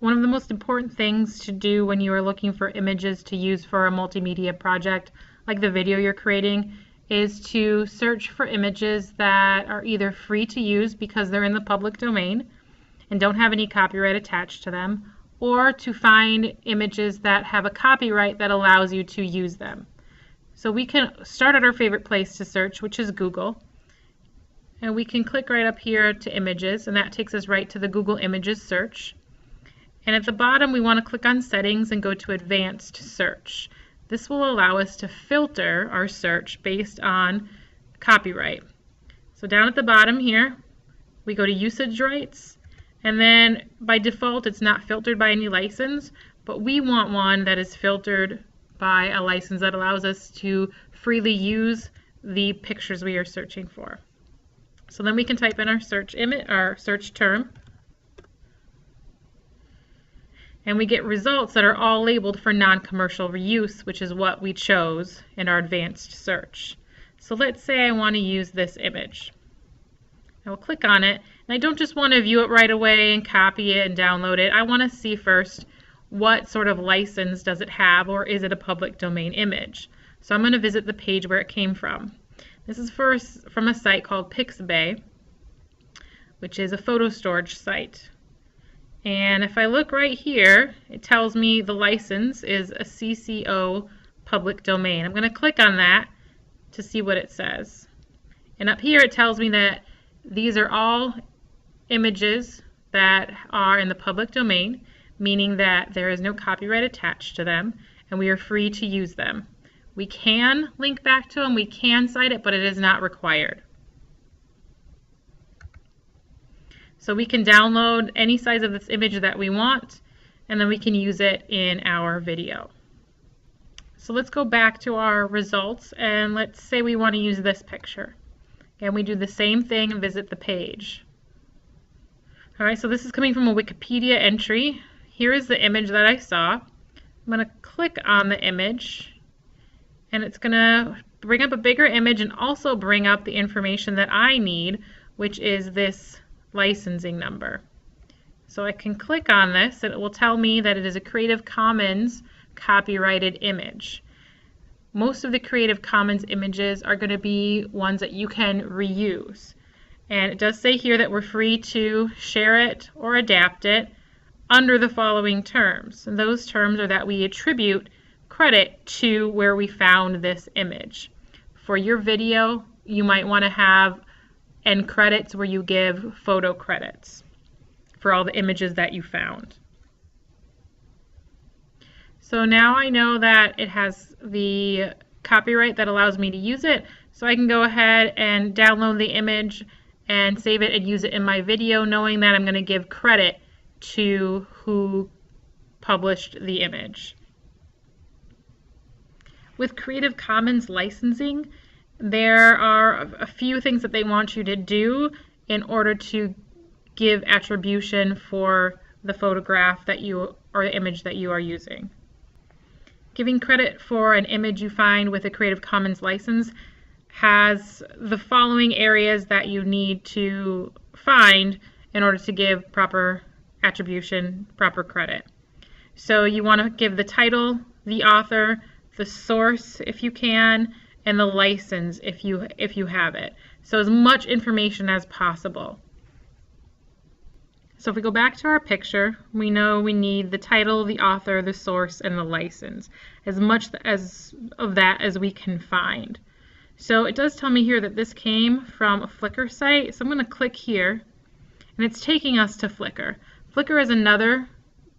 One of the most important things to do when you are looking for images to use for a multimedia project, like the video you're creating, is to search for images that are either free to use because they're in the public domain and don't have any copyright attached to them, or to find images that have a copyright that allows you to use them. So we can start at our favorite place to search, which is Google. And we can click right up here to images, and that takes us right to the Google Images search. And at the bottom, we want to click on Settings and go to Advanced Search. This will allow us to filter our search based on copyright. So down at the bottom here, we go to Usage Rights, and then by default, it's not filtered by any license, but we want one that is filtered by a license that allows us to freely use the pictures we are searching for. So then we can type in our search term, and we get results that are all labeled for non-commercial reuse, which is what we chose in our advanced search. So let's say I want to use this image. I will click on it, and I don't just want to view it right away and copy it and download it. I want to see first what sort of license does it have, or is it a public domain image. So I'm going to visit the page where it came from. This is from a site called Pixabay, which is a photo storage site. And if I look right here, it tells me the license is a CC0 public domain. I'm going to click on that to see what it says. And up here it tells me that these are all images that are in the public domain, meaning that there is no copyright attached to them, and we are free to use them. We can link back to them, we can cite it, but it is not required. So we can download any size of this image that we want, and then we can use it in our video. So let's go back to our results, and let's say we want to use this picture. And we do the same thing and visit the page. Alright, so this is coming from a Wikipedia entry. Here is the image that I saw. I'm going to click on the image, and it's going to bring up a bigger image and also bring up the information that I need, which is this licensing number. So I can click on this, and it will tell me that it is a Creative Commons copyrighted image. Most of the Creative Commons images are going to be ones that you can reuse. And it does say here that we're free to share it or adapt it under the following terms. And those terms are that we attribute credit to where we found this image. For your video, you might want to have end credits where you give photo credits for all the images that you found. So now I know that it has the copyright that allows me to use it, so I can go ahead and download the image and save it and use it in my video, knowing that I'm going to give credit to who published the image. With Creative Commons licensing, there are a few things that they want you to do in order to give attribution for the photograph that you or the image that you are using. Giving credit for an image you find with a Creative Commons license has the following areas that you need to find in order to give proper attribution, proper credit. So you want to give the title, the author, the source if you can, and the license if you have it. So as much information as possible. So if we go back to our picture, we know we need the title, the author, the source, and the license. As much as of that as we can find. So it does tell me here that this came from a Flickr site. So I'm going to click here, and it's taking us to Flickr. Flickr is another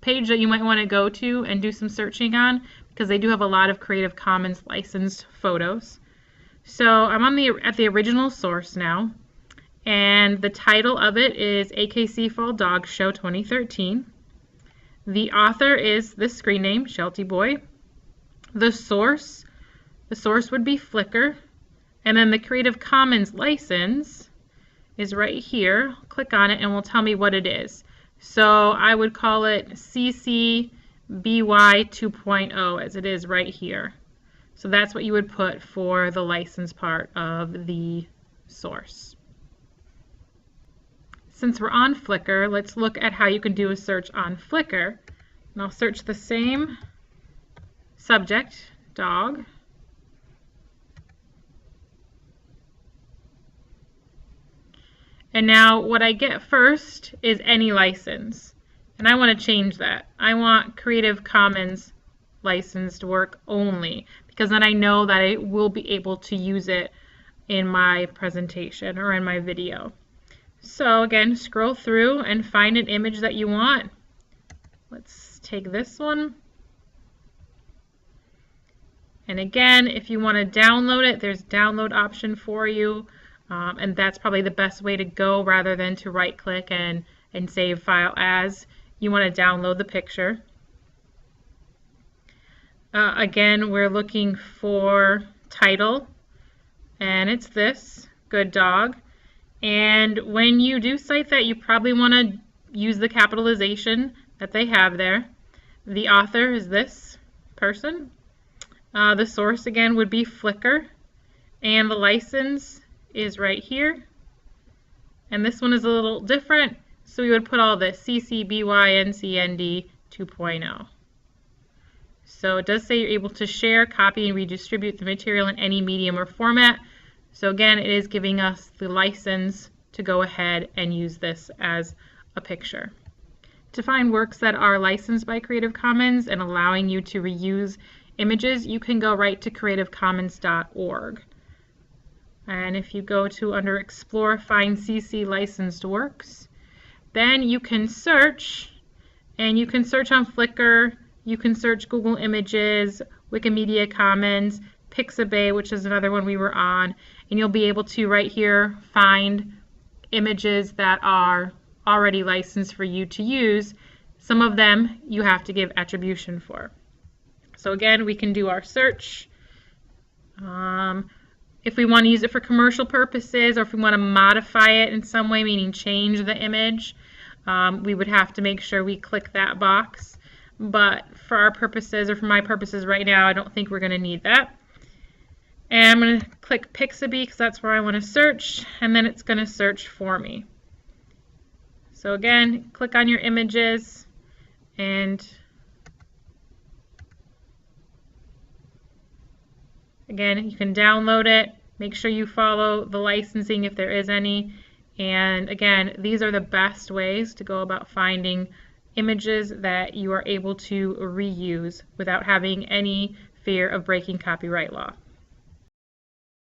page that you might want to go to and do some searching on, because they do have a lot of Creative Commons licensed photos. So I'm on at the original source now, and the title of it is AKC Fall Dog Show 2013. The author is this screen name, Shelty Boy. The source would be Flickr, and then the Creative Commons license is right here. Click on it and it will tell me what it is. So I would call it CC BY 2.0 as it is right here. So that's what you would put for the license part of the source. since we're on Flickr, let's look at how you can do a search on Flickr. And I'll search the same subject, dog. And now what I get first is any license. And I want to change that. I want Creative Commons licensed work only, because then I know that I will be able to use it in my presentation or in my video. So again, scroll through and find an image that you want. Let's take this one. And again, if you want to download it, there's a download option for you. And that's probably the best way to go, rather than to right click and save file as. You want to download the picture. Again, we're looking for title, and it's this, Good Dog. And when you do cite that, you probably want to use the capitalization that they have there. The author is this person. The source again would be Flickr, and the license is right here. And this one is a little different, so we would put all this CC BY NC ND 2.0. So it does say you're able to share, copy, and redistribute the material in any medium or format. So again, it is giving us the license to go ahead and use this as a picture. To find works that are licensed by Creative Commons and allowing you to reuse images, you can go right to creativecommons.org. And if you go to under Explore, find CC licensed works, then you can search, and you can search on Flickr, you can search Google Images, Wikimedia Commons, Pixabay, which is another one we were on, and you'll be able to right here find images that are already licensed for you to use. Some of them you have to give attribution for. So again, we can do our search. If we want to use it for commercial purposes, or if we want to modify it in some way, meaning change the image, we would have to make sure we click that box. But for our purposes, or for my purposes right now, I don't think we're going to need that. And I'm going to click Pixabay because that's where I want to search, and then it's going to search for me. So again, click on your images, and again, you can download it. Make sure you follow the licensing if there is any. And again, these are the best ways to go about finding images that you are able to reuse without having any fear of breaking copyright law.